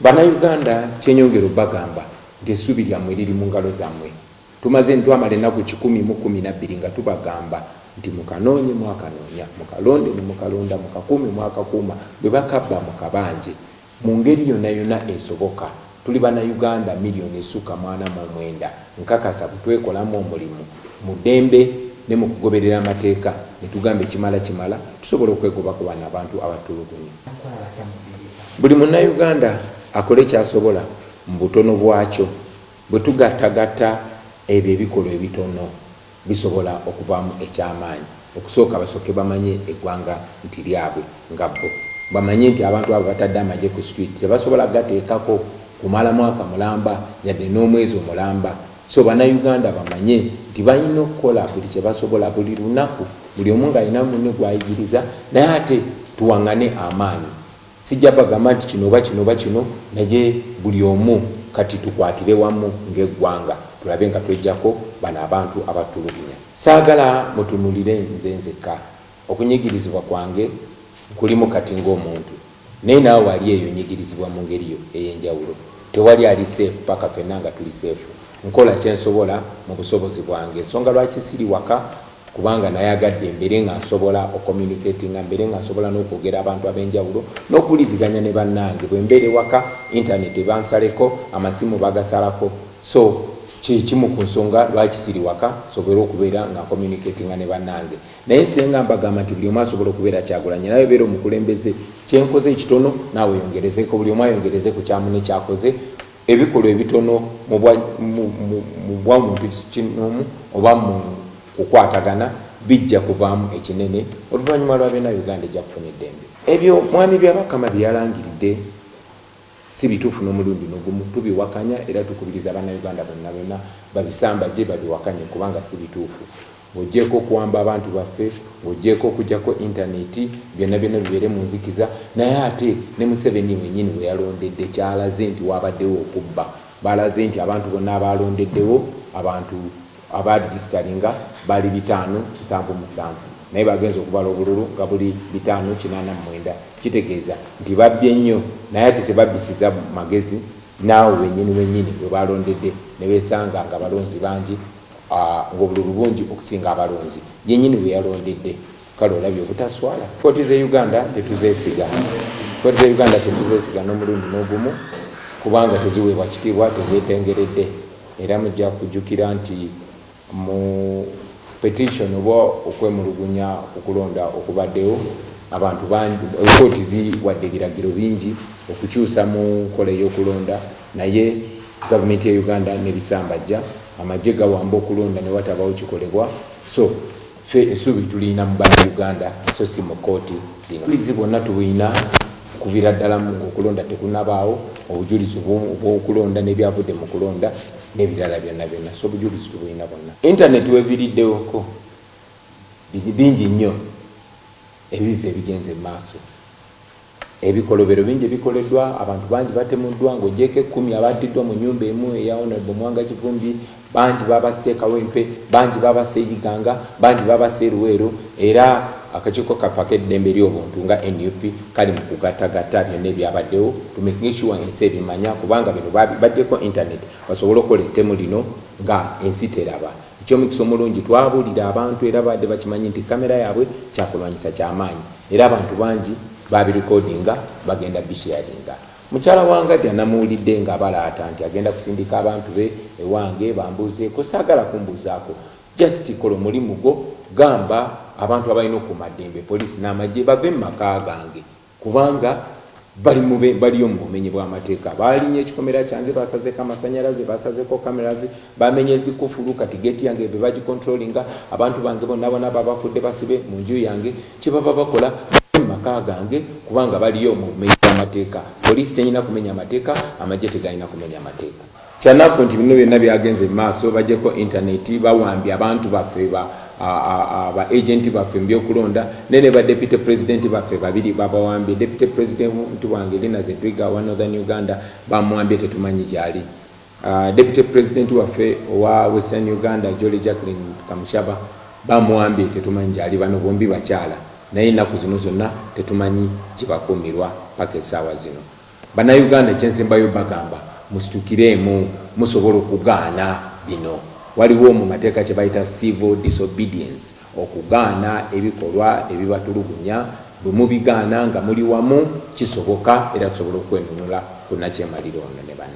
Bannayuganda kyenyongero bagamba nti essubi lyammwe liri mu ngalo zammwe. Tumaze twamala ennaku 112 nga tubagamba nti mukanoonye mwakanoonya, mukalonde ne mukalonda, mukakuume mwakakuuma, bwe bakabba mukabanje mu ngeri yonna yonna esoboka. Tuli Bannayuganda miliyoni esukka 49 nkakasa butwekolamu omulimu mu ddembe ne mu kugoberera amateeka ne tugamba ekimala kimala tusobola okwegoba ku bano abantu abatulugunya. Buli Munnayuganda akole kyasobola mu butono bwakyo. Bwe tugattagatta ebyo ebikolwa ebitono bisobola okuvaamu ekyamaanyi. Okusooka basooke bamanye eggwanga nti lyabwe nga bo, bamanye nti abantu abo batadde amagye ku street tebasobola gateekako kumala mwaka mulamba yadde n'omwezi omulamba. So Bannayuganda bamanye nti balina okukola buli kye basobola buli lunaku, buli omu ng'alina munne gw'ayigiriza, naye ate tuwaŋŋane amaanyi. Sijja bagamba nti kino oba kino oba kino, naye buli omu kati tukwatire wamu ng'eggwanga tulabe nga twejjako bano abantu abatulugunya. Saagala mutunulire nze nzekka. Okunyigirizibwa kwange kulimu kati ng'omuntu, naye naawe wali eyo nyigirizibwa mu ngeri ey'enjawulo. Tewali ali seefu paka ffenna nga tuli seefu. Nkola kyensobola mu busobozi bwange. Ensonga lwaki siri waka kubanga nayagadde mbere nga nsobola ocommunicatinga, mbere nga nsobola n'okwogera abantu ab'enjawulo n'okuwuliziganya ne bannange. Bwe mbeere waka intaneti bansaleko, amasimu bagasalako. So kimu ku nsonga lwaki siri waka sobola okubeera nga communicatinga ne bannange. Naye senga mbagamba nti buli omu asobola okubeera Kyagulanyi, nawe beera omukulembeze. Kyenkoze ekitono naawe yongerezeko, buli omu ayongereze ku kyamunne kyakoze. Ebikolwa ebitono mu bwamuntu kinomu oba mu kukwatagana bijja kuvaamu ekinene oluvannyuma lwa Bannayuganda ejja kufuna eddembe. Ebyo mwami by'Abakama byalangiridde si bituufu n'omulundi n'ogumu. Tubiwakanya era tukubiriza Bannayuganda bonna babisambajje babiwakanye kubanga si bituufu. Ojjeeko okuwamba abantu baffe, ojjeeko okujjako intaneti, byonna bibeere mu nzikiza. Naye ate ne Museveni wennyini we yalondedde kyalaze nti wabaddewo okubba. Balaze nti abantu bonna abalondeddewo, abantu abaregisitaringa bali 577, naye bagenza okubala obululu nga buli 589. Kitegeeza nti babbye nnyo, naye ate tebabbisiza magezi. Naawe wennyini bwe balondedde ne beesanga nga balonzi bangi, ng'obululu bungi okusinga abalonzi. Yennyini we yalondedde. Kale olabye obutaswala. Kkooti z'e Uganda tetuzeesiga. Kkooti z'e Uganda tetuzeesiga n'omulundi n'ogumu kubanga teziweebwa kitiibwa, tezeetengeredde. Era mujja kujjukira nti mu petition oba okwemulugunya okulonda okubaddewo, abantu bangi, kkooti ziwadde ebiragiro bingi okukyusa mu nkola ey'okulonda, naye gavumenti ya Uganda nebisambajja, amagye gawamba okulonda ne watabawo kikolebwa. So ffe essuubi tulina mu Bannayuganda so si mu kkooti zino. Obujulizi bwonna tubulina okuviira ddala mu okulonda tekunabaawo, obujulizi bw'okulonda n'ebyavudde mu kulonda n'ebirala byonna. So obujulizi tubulina bwonna. Intaneti weviiriddewoko bingi nnyo ebiva ebigenze mu maaso. Ebikolobero bingi ebikoleddwa, abantu bangi batemuddwa, ng'oggyeko 10 abattiddwa mu nnyumba emu eya Honorable Mwanga Kivumbi, bangi babasse Kawempe, bangi babasse Iganga, bangi babasse Luweero. Era akakiiko kaffe ak'eddembe ly'obuntu nga NUP kali mu kugattagatta byonna ebyabaddewo tumaking sure ensi ebimanya, kubanga bino baggyeko internet basobole okukola ettemu lino nga ensi teraba. Eky'omukisa omulungi twabuulira abantu era badde bakimanyi nti kamera yaabwe kyakulwanyisa ky'amaanyi, era abantu bangi babirekodinga bagenda bisharinga. Mukyala wange namuwulidde nga balaata nti agenda kusindika abantu be ewange bambuuzeeko. Saagala kumbuuzaako, just kola omulimu gwo, gamba abantu abalina okuuma ddembe, poliisi n'amagye bave mu maka gange kubanga baliyo mu bumenyi bw'amateeka. Balinnya ekikomera kyange, basazeko amasanyalaze, basazeko kamerazi, bamenye ezikufulu, kati geti yange be bagikontrolinga. Abantu bange bonna babafudde basibe mu nju yange. Kye baba bakola maka gange kubanga baliyo mu bumenyi bw'amateeka. Poliisi tenyina kumenya amateeka, amagye tegalina kumenya amateeka. Kyanaku nti bino byonna byagenze mu maaso, bajjeko intaneti, bawambye abantu baffe aba agenti baffe mu by'okulonda, ne ba deputy president baffe babiri babawambye. Deputy president wange Lina Zedriga wa Northern Uganda bamwambye tetumanyi gyali. Deputy president waffe owa Western Uganda Jolly Jacqueline Kamushaba bamwambye tetumanyi gyali. Bano bombi bakyala, naye ennaku zino zonna tetumanyi kibakuumirwa paka essaawa zino. Bannayuganda ekyensembayo bagamba musitukiremu musobola okugaana bino. Waliwo mu mateeka kye bayita civil disobedience, okugaana ebikolwa ebibatulugunya. Bwe mubigaana nga muli wamu kisoboka era tusobola okwenunula ku Nakyemaliro ono ne banne.